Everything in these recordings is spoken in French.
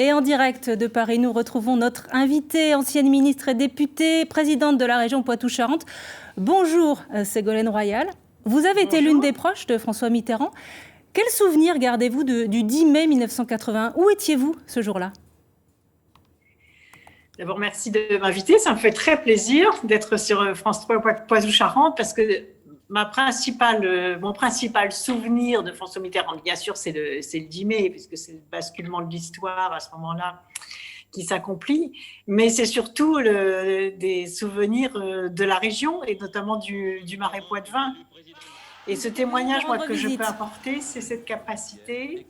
Et en direct de Paris, nous retrouvons notre invitée, ancienne ministre et députée, présidente de la région Poitou-Charentes. Bonjour Ségolène Royal. Vous avez été l'une des proches de François Mitterrand. Quel souvenir gardez-vous du 10 mai 1981 ? Où étiez-vous ce jour-là ? D'abord, merci de m'inviter. Ça me fait très plaisir d'être sur France 3 Poitou-Charentes parce que mon principal souvenir de François Mitterrand, bien sûr, c'est le 10 mai, puisque c'est le basculement de l'histoire à ce moment-là qui s'accomplit, mais c'est surtout des souvenirs de la région et notamment du Marais Poitevin. Et ce témoignage que je peux apporter, c'est cette capacité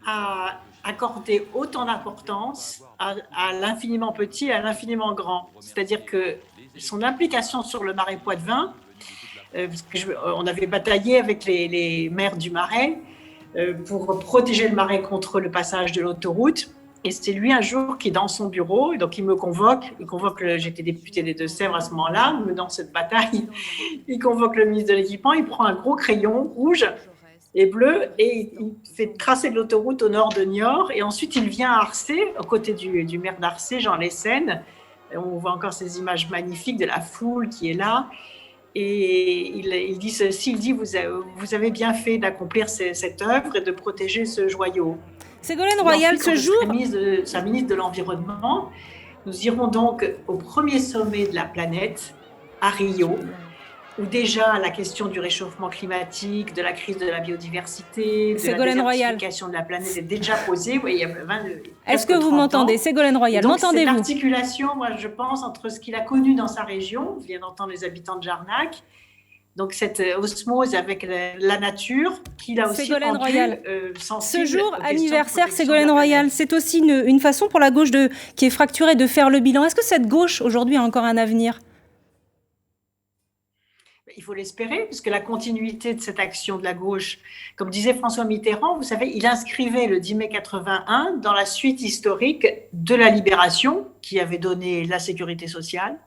à accorder autant d'importance à l'infiniment petit et à l'infiniment grand. C'est-à-dire que son implication sur le Marais Poitevin, on avait bataillé avec les maires du Marais pour protéger le Marais contre le passage de l'autoroute. Et c'est lui un jour qui est dans son bureau, et donc il me convoque, j'étais députée des Deux-Sèvres à ce moment-là, dans cette bataille, il convoque le ministre de l'Équipement, il prend un gros crayon rouge et bleu et il fait tracer de l'autoroute au nord de Niort, et ensuite il vient à Arcé, aux côtés du maire d'Arcé, Jean Lessen. On voit encore ces images magnifiques de la foule qui est là. Et il dit ceci, il dit vous avez bien fait d'accomplir cette œuvre et de protéger ce joyau. Ségolène Royal, ce jour... Sa ministre de l'Environnement, nous irons donc au premier sommet de la planète, à Rio, où déjà la question du réchauffement climatique, de la crise de la biodiversité, de la désertification de la planète est déjà posée. Oui, il y a Est-ce que vous m'entendez, Ségolène Royal? M'entendez-vous? C'est l'articulation, moi je pense, entre ce qu'il a connu dans sa région, je viens d'entendre les habitants de Jarnac, donc cette osmose avec la nature qu'il a aussi Ségolène Royal, sensible. Ce jour anniversaire, Ségolène Royal, c'est aussi une façon pour la gauche qui est fracturée de faire le bilan. Est-ce que cette gauche aujourd'hui a encore un avenir ? Il faut l'espérer, puisque la continuité de cette action de la gauche, comme disait François Mitterrand, vous savez, il inscrivait le 10 mai 81 dans la suite historique de la Libération, qui avait donné la sécurité sociale,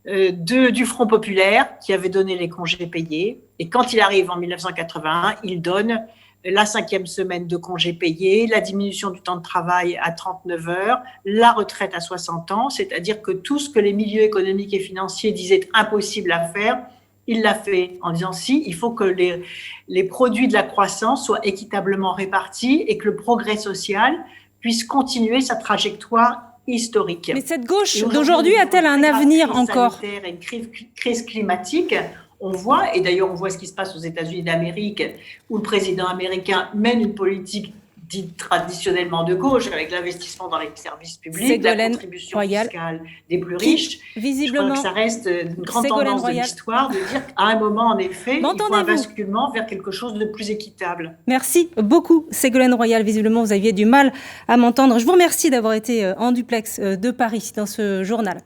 du Front populaire, qui avait donné les congés payés. Et quand il arrive en 1981, il donne la 5e semaine de congés payés, la diminution du temps de travail à 39 heures, la retraite à 60 ans, c'est-à-dire que tout ce que les milieux économiques et financiers disaient impossible à faire, il l'a fait en disant si, il faut que les produits de la croissance soient équitablement répartis et que le progrès social puisse continuer sa trajectoire historique. Mais cette gauche d'aujourd'hui a-t-elle un avenir encore ? Une crise climatique, on voit, et d'ailleurs on voit ce qui se passe aux États-Unis d'Amérique, où le président américain mène une politique dite traditionnellement de gauche, avec l'investissement dans les services publics, la contribution fiscale des plus riches. Visiblement, je crois que ça reste une grande tendance de l'histoire de dire qu'à un moment, en effet, il faut un basculement vers quelque chose de plus équitable. Merci beaucoup, Ségolène Royal. Visiblement, vous aviez du mal à m'entendre. Je vous remercie d'avoir été en duplex de Paris dans ce journal.